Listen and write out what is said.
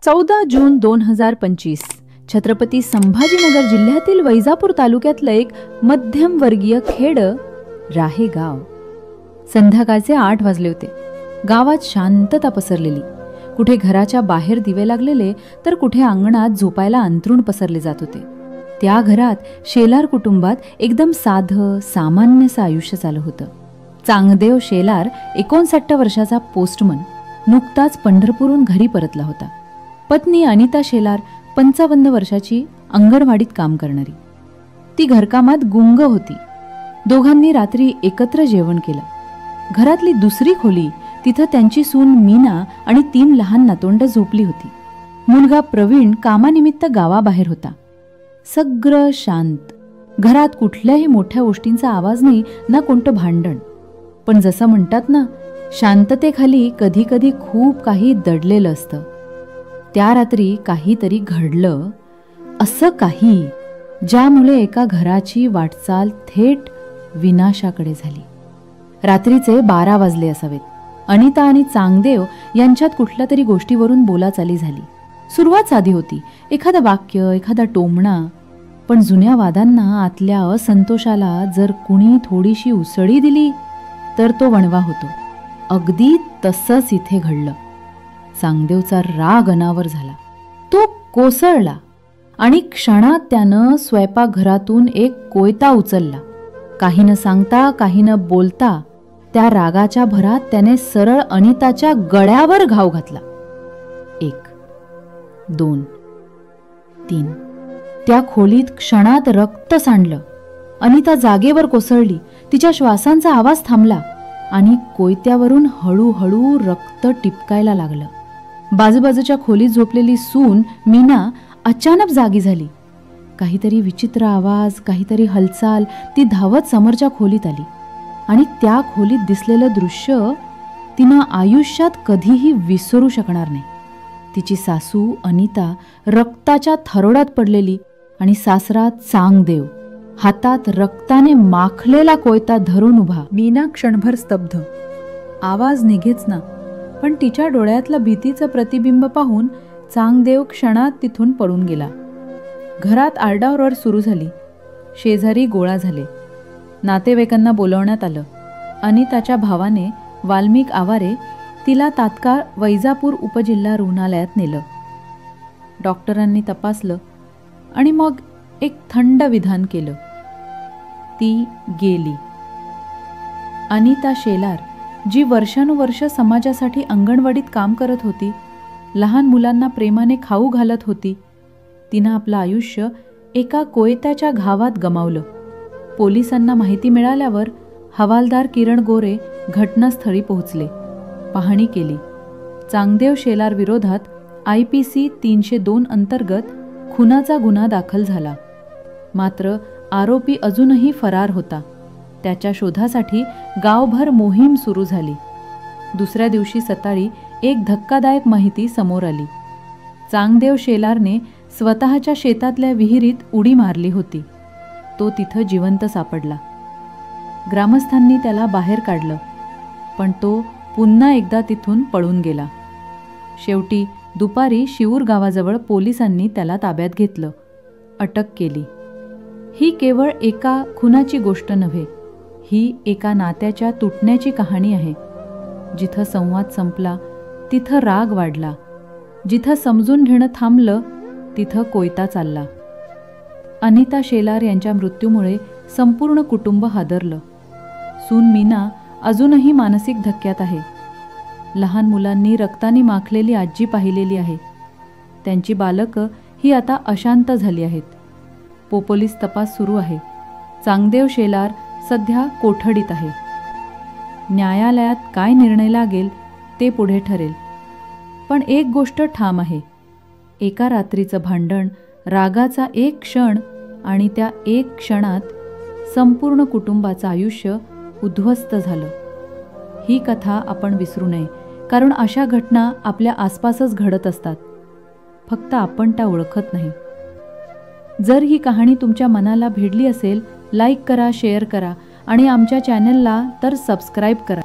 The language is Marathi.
14 जून 2025 छत्रपती संभाजीनगर जिल्ह्यातील वैजापूर तालुक्यातलं एक मध्यमवर्गीय खेड राहेगाव। संध्याकाळचे 8 वाजले होते। गावात शांतता पसरलेली। कुठे घराच्या बाहेर दिवे लागलेले तर कुठे अंगणात झोपायला अंथरूण पसरले जात होते। त्या घरात शेलार कुटुंबात एकदम साधं सामान्यचं आयुष्य चालू होतं। चांगदेव शेलार 59 वर्षाचा पोस्टमन नुकताच पंढरपूरहून घरी परतला होता। पत्नी अनिता शेलार 55 वर्षाची अंगणवाडीत काम करणारी। ती घरकामात गुंग होती। दोघांनी रात्री एकत्र जेवण केलं। घरातली दुसरी खोली तिथं त्यांची सून मीना आणि 3 लहान नातवंड झोपली होती। मुलगा प्रवीण कामानिमित्त गावाबाहेर होता। सगळं शांत। घरात कुठल्याही मोठ्या गोष्टींचा आवाज नाही ना कोणतं भांडण। पण जसं म्हणतात ना, शांततेखाली कधी कधी खूप काही दडलेलं असतं। त्या रात्री काहीतरी घडलं, असं काही ज्यामुळे एका घराची वाटचाल थेट विनाशाकडे झाली। रात्रीचे 12 वाजले असावेत। अनिता आणि चांगदेव यांच्यात कुठल्या तरी गोष्टीवरून बोलाचाली झाली। सुरुवात साधी होती, एखादं वाक्य, एखादा टोमणा। पण जुन्या वादांना, आतल्या असंतोषाला जर कुणी थोडीशी उसळी दिली तर तो वणवा होतो। अगदी तसंच इथे घडलं। चांगदेवचा राग अनावर झाला। तो कोसळला आणि क्षणात त्यानं स्वयंपाकघरातून एक कोयता उचलला। काही न सांगता, काही न बोलता त्या रागाच्या भरात त्याने सरळ अनिताच्या गळ्यावर घाव घातला। 1, 2, 3 त्या खोलीत क्षणात रक्त सांडलं। अनिता जागेवर कोसळली। तिच्या श्वासांचा आवाज थांबला आणि कोयत्यावरून हळूहळू रक्त टिपकायला लागलं। बाजूबाजूच्या खोलीत झोपलेली सून मीना अचानक जागी झाली। काहीतरी विचित्र आवाज, काहीतरी हालचाल। ती धावत समोरच्या खोलीत आली आणि त्या खोलीत दिसलेलं दृश्य तिनं आयुष्यात कधीही विसरू शकणार नाही। तिची सासू अनिता रक्ताच्या थरोड्यात पडलेली आणि सासरा चांगदेव हातात रक्ताने माखलेला कोयता धरून उभा। मीना क्षणभर स्तब्ध। आवाज निघेच ना, पण तिच्या डोळ्यातलं भीतीचं प्रतिबिंब पाहून चांगदेव क्षणात तिथून पळून गेला। घरात आरडाओरड सुरू झाली। शेजारी गोळा झाले। नातेवाईकांना बोलवण्यात आलं। अनिताच्या भावाने वाल्मिक आवारे तिला तात्काळ वैजापूर उपजिल्हा रुग्णालयात नेलं। डॉक्टरांनी तपासलं आणि मग एक थंड विधान केलं। ती गेली। अनिता शेलार, जी वर्षानुवर्ष समाजासाठी अंगणवाडीत काम करत होती, लहान मुलांना प्रेमाने खाऊ घालत होती, तिनं आपलं आयुष्य एका कोयत्याच्या घावात गमावलं। पोलिसांना माहिती मिळाल्यावर हवालदार किरण गोरे घटनास्थळी पोहोचले, पाहणी केली। चांगदेव शेलार विरोधात IPC 302 अंतर्गत खुनाचा गुन्हा दाखल झाला। मात्र आरोपी अजूनही फरार होता। त्याच्या शोधासाठी गावभर मोहीम सुरू झाली। दुसऱ्या दिवशी सकाळी एक धक्कादायक माहिती समोर आली। चांगदेव शेलारने स्वतःच्या शेतातल्या विहिरीत उडी मारली होती। तो तिथं जिवंत सापडला। ग्रामस्थांनी त्याला बाहेर काढलं, पण तो पुन्हा एकदा तिथून पळून गेला। शेवटी दुपारी शिऊर गावाजवळ पोलिसांनी त्याला ताब्यात घेतलं, अटक केली। ही केवळ एका खुनाची गोष्ट नव्हे, ही एका नात्याच्या तुटण्याची कहाणी आहे। जिथं संवाद संपला तिथं राग वाढला, जिथं समजून घेणं थांबलं तिथं कोयता चालला। अनिता शेलार यांच्या मृत्यूमुळे संपूर्ण कुटुंब हादरलं। सून मीना अजूनही मानसिक धक्क्यात आहे। लहान मुलांनी रक्ताने माखलेली आजी पाहिलेली आहे। त्यांची बालकं ही आता अशांत झाली आहेत। पोलीस तपास सुरू आहे। चांगदेव शेलार सध्या कोठडीत आहे। न्यायालयात काय निर्णय लागेल ते पुढे ठरेल। पण एक गोष्ट ठाम आहे, एका रात्रीचं भांडण, रागाचा एक क्षण आणि त्या एक क्षणात संपूर्ण कुटुंबाचं आयुष्य उद्ध्वस्त झालं। ही कथा आपण विसरू नये, कारण अशा घटना आपल्या आसपासच घडत असतात, फक्त आपण त्या ओळखत नाही। जर ही कहाणी तुमच्या मनाला भिडली असेल, लाईक करा, शेअर करा आणि आमच्या चॅनलला तर सबस्क्राईब करा।